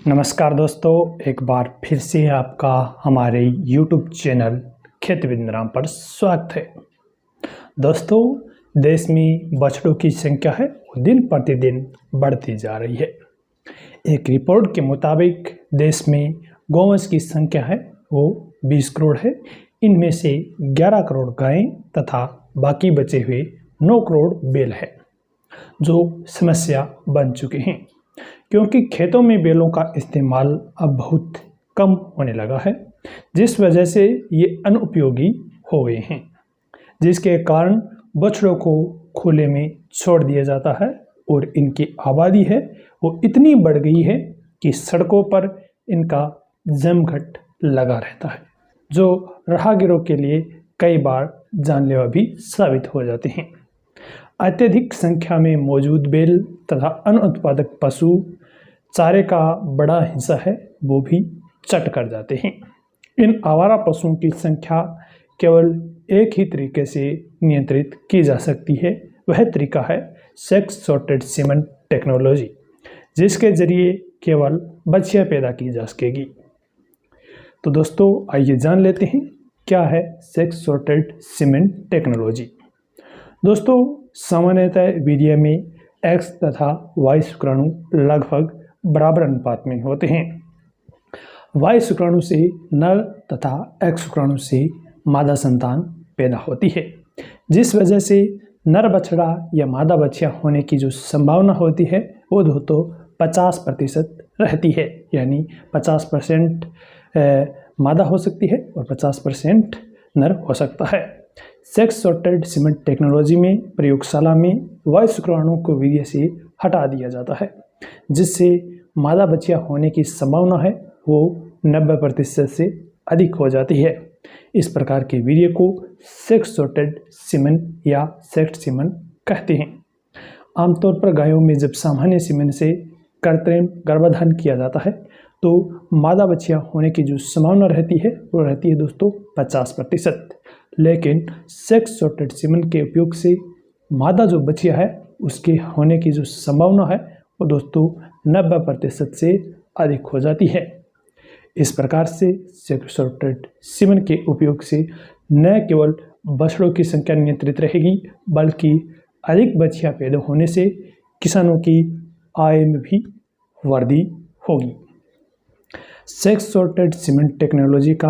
नमस्कार दोस्तों, एक बार फिर से आपका हमारे YouTube चैनल खेती विद राम पर स्वागत है। दोस्तों, देश में बछड़ों की संख्या है वो दिन प्रतिदिन बढ़ती जा रही है। एक रिपोर्ट के मुताबिक देश में गौवंश की संख्या है वो 20 करोड़ है। इनमें से 11 करोड़ गायें तथा बाकी बचे हुए 9 करोड़ बैल है, जो समस्या बन चुके हैं क्योंकि खेतों में बैलों का इस्तेमाल अब बहुत कम होने लगा है, जिस वजह से ये अनुपयोगी हो गए हैं, जिसके कारण बछड़ों को खुले में छोड़ दिया जाता है और इनकी आबादी है वो इतनी बढ़ गई है कि सड़कों पर इनका जमघट लगा रहता है, जो राहगीरों के लिए कई बार जानलेवा भी साबित हो जाते हैं। अत्यधिक संख्या में मौजूद बैल तथा अन्य उत्पादक पशु चारे का बड़ा हिस्सा है वो भी चट कर जाते हैं। इन आवारा पशुओं की संख्या केवल एक ही तरीके से नियंत्रित की जा सकती है, वह तरीका है सेक्स सॉर्टेड सीमेन टेक्नोलॉजी, जिसके जरिए केवल बछिया पैदा की जा सकेगी। तो दोस्तों, आइए जान लेते हैं क्या है सेक्स सॉर्टेड सीमेन टेक्नोलॉजी। दोस्तों, सामान्यतः वीर्य में एक्स तथा वाई शुक्राणु लगभग बराबर अनुपात में होते हैं। वाई शुक्राणु से नर तथा एक्स शुक्राणु से मादा संतान पैदा होती है, जिस वजह से नर बछड़ा या मादा बछिया होने की जो संभावना होती है वो दोस्तों 50% रहती है, यानी 50% मादा हो सकती है और 50% नर हो सकता है। सेक्स सॉर्टेड सीमेन टेक्नोलॉजी में प्रयोगशाला में वाई शुक्राणु को वीर्य से हटा दिया जाता है, जिससे मादा बछिया होने की संभावना है वो 90% से अधिक हो जाती है। इस प्रकार के वीर्य को सेक्स सॉर्टेड सीमेन या सेक्ट सीमेन कहते हैं। आमतौर पर गायों में जब सामान्य सीमेन से कृत्रिम गर्भाधान किया जाता है तो मादा बछिया होने की जो संभावना रहती है वो रहती है दोस्तों 50%, लेकिन सेक्स सॉर्टेड सीमेन के उपयोग से मादा जो बछिया है उसके होने की जो संभावना है वो दोस्तों 90% से अधिक हो जाती है। इस प्रकार से सेक्स सॉर्टेड सीमेन के उपयोग से न केवल बछड़ों की संख्या नियंत्रित रहेगी बल्कि अधिक बछिया पैदा होने से किसानों की आय में भी वृद्धि होगी। सेक्स सॉर्टेड सीमेन टेक्नोलॉजी का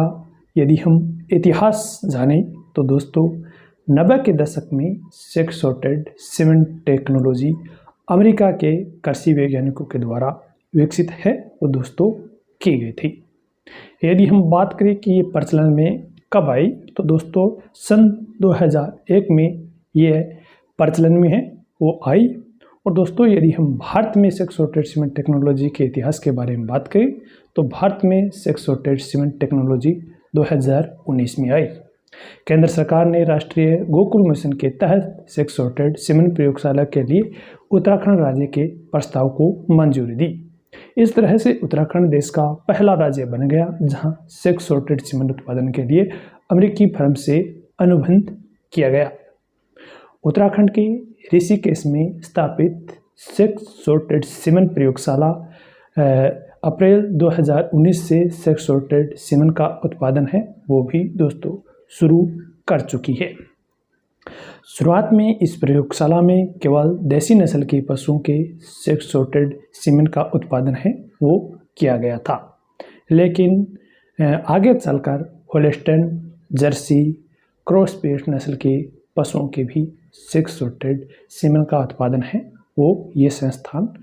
यदि हम इतिहास जानें तो दोस्तों 90 के दशक में सेक्स सॉर्टेड सीमेन टेक्नोलॉजी अमेरिका के कृषि वैज्ञानिकों के द्वारा विकसित है वो दोस्तों की गई थी। यदि हम बात करें कि ये प्रचलन में कब आई तो दोस्तों सन 2001 में ये प्रचलन में है वो आई। और दोस्तों, यदि हम भारत में सेक्स सॉर्टेड सीमेन टेक्नोलॉजी के इतिहास के बारे में बात करें तो भारत में सेक्स सॉर्टेड सीमेन टेक्नोलॉजी 2019 में आई। केंद्र सरकार ने राष्ट्रीय गोकुल मिशन के तहत सेक्स सॉर्टेड सीमेन प्रयोगशाला के लिए उत्तराखंड राज्य के प्रस्ताव को मंजूरी दी। इस तरह से उत्तराखंड देश का पहला राज्य बन गया जहां सेक्स सॉर्टेड सीमेन उत्पादन के लिए अमेरिकी फर्म से अनुबंध किया गया। उत्तराखंड के ऋषिकेश में स्थापित सेक्स सॉर्टेड सीमेन प्रयोगशाला अप्रैल 2019 से सेक्स सॉर्टेड सीमेन का उत्पादन है वो भी दोस्तों शुरू कर चुकी है। शुरुआत में इस प्रयोगशाला में केवल देसी नस्ल के पशुओं के सेक्स सॉर्टेड सीमेन का उत्पादन है वो किया गया था, लेकिन आगे चलकर होल्स्टाइन, जर्सी, क्रॉसब्रीड नस्ल के पशुओं के भी सेक्स सॉर्टेड सीमेन का उत्पादन है वो ये संस्थान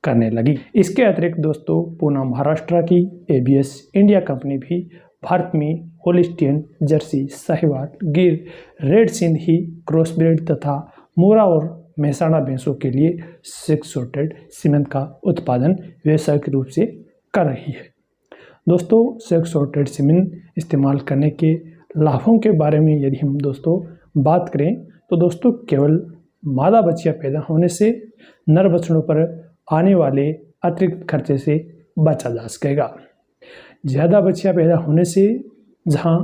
करने लगी। इसके अतिरिक्त दोस्तों पूना महाराष्ट्र की ABS इंडिया कंपनी भी भारत में होल्स्टीन, जर्सी, साहिवाल, गिर, रेड सिंधी, क्रॉसब्रीड तथा मोरा और मेहसाणा भैंसों के लिए सेक्स सॉर्टेड सीमेन का उत्पादन व्यावसायिक रूप से कर रही है। दोस्तों, सेक्स सॉर्टेड सीमेन इस्तेमाल करने के लाभों के बारे में यदि हम दोस्तों बात करें तो दोस्तों केवल मादा बछिया पैदा होने से नर बछड़ों पर आने वाले अतिरिक्त खर्चे से बचा जा सकेगा। ज़्यादा बछिया पैदा होने से जहां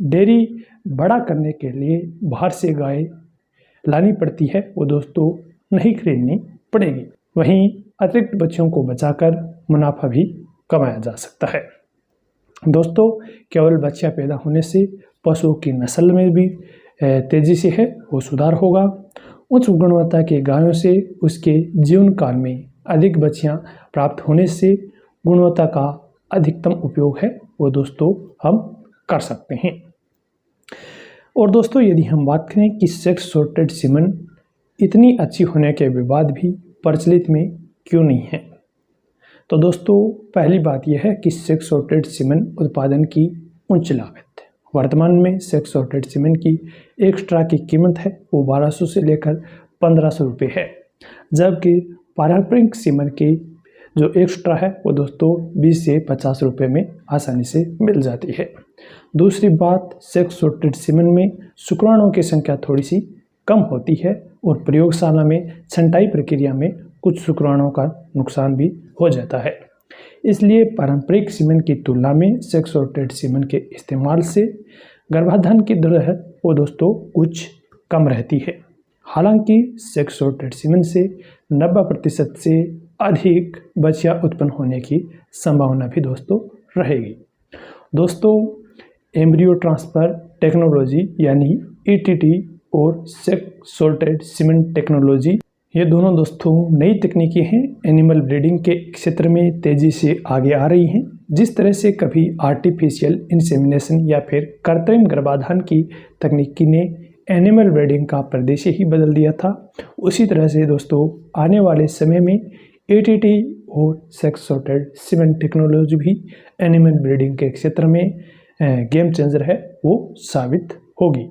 डेयरी बड़ा करने के लिए बाहर से गाय लानी पड़ती है वो दोस्तों नहीं खरीदनी पड़ेगी। वहीं अतिरिक्त बच्चों को बचाकर मुनाफा भी कमाया जा सकता है। दोस्तों, केवल बच्चा पैदा होने से पशुओं की नस्ल में भी तेज़ी से है वो सुधार होगा। उच्च गुणवत्ता के गायों से उसके जीवन काल में अधिक बच्चियां प्राप्त होने से गुणवत्ता का अधिकतम उपयोग है वो दोस्तों हम कर सकते हैं। और दोस्तों, यदि हम बात करें कि सेक्स सॉर्टेड सीमन इतनी अच्छी होने के बाद भी प्रचलित में क्यों नहीं है, तो दोस्तों पहली बात यह है कि सेक्स सॉर्टेड सीमन उत्पादन की उच्च लागत है। वर्तमान में सेक्स सॉर्टेड सीमन की एक्स्ट्रा की कीमत है वो 1200 से लेकर 1500 रुपये है, जबकि पारंपरिक सीमन की जो एक्स्ट्रा है वो दोस्तों 20 से 50 रुपये में आसानी से मिल जाती है। दूसरी बात, सेक्स सॉर्टेड सीमन में शुक्राणुओं की संख्या थोड़ी सी कम होती है और प्रयोगशाला में छंटाई प्रक्रिया में कुछ शुक्राणुओं का नुकसान भी हो जाता है। इसलिए पारंपरिक सीमन की तुलना में सेक्स सॉर्टेड सीमन के इस्तेमाल से गर्भाधान की दर है वो दोस्तों कुछ कम रहती है। हालांकि सेक्स सॉर्टेड सीमन से 90% से अधिक बच्चियां उत्पन्न होने की संभावना भी दोस्तों रहेगी। दोस्तों, एम्ब्रियो ट्रांसफर टेक्नोलॉजी यानी ETT और सेक्स सॉर्टेड सीमन टेक्नोलॉजी, ये दोनों दोस्तों नई तकनीकी हैं, एनिमल ब्रीडिंग के क्षेत्र में तेज़ी से आगे आ रही हैं। जिस तरह से कभी आर्टिफिशियल इंसेमिनेशन या फिर कृत्रिम गर्भाधान की तकनीकी ने एनिमल ब्रीडिंग का परिदृश्य ही बदल दिया था, उसी तरह से दोस्तों आने वाले समय में ETT और सेक्स सॉर्टेड सीमन टेक्नोलॉजी भी एनिमल ब्रीडिंग के क्षेत्र में गेम चेंजर है वो साबित होगी।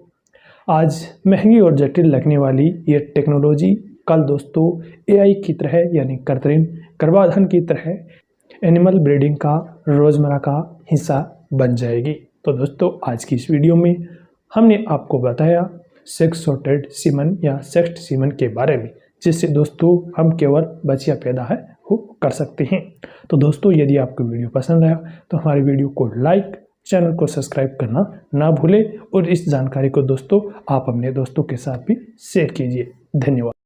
आज महंगी और जटिल लगने वाली ये टेक्नोलॉजी कल दोस्तों AI की तरह यानी कृत्रिम गर्भाधान की तरह एनिमल ब्रीडिंग का रोज़मर्रा का हिस्सा बन जाएगी। तो दोस्तों, आज की इस वीडियो में हमने आपको बताया सेक्स सॉर्टेड सीमन या सेक्स्ड सीमन के बारे में, जिससे दोस्तों हम केवल बच्चियां पैदा है वो कर सकते हैं। तो दोस्तों, यदि आपको वीडियो पसंद आया तो हमारे वीडियो को लाइक, चैनल को सब्सक्राइब करना ना भूलें और इस जानकारी को दोस्तों आप अपने दोस्तों के साथ भी शेयर कीजिए। धन्यवाद।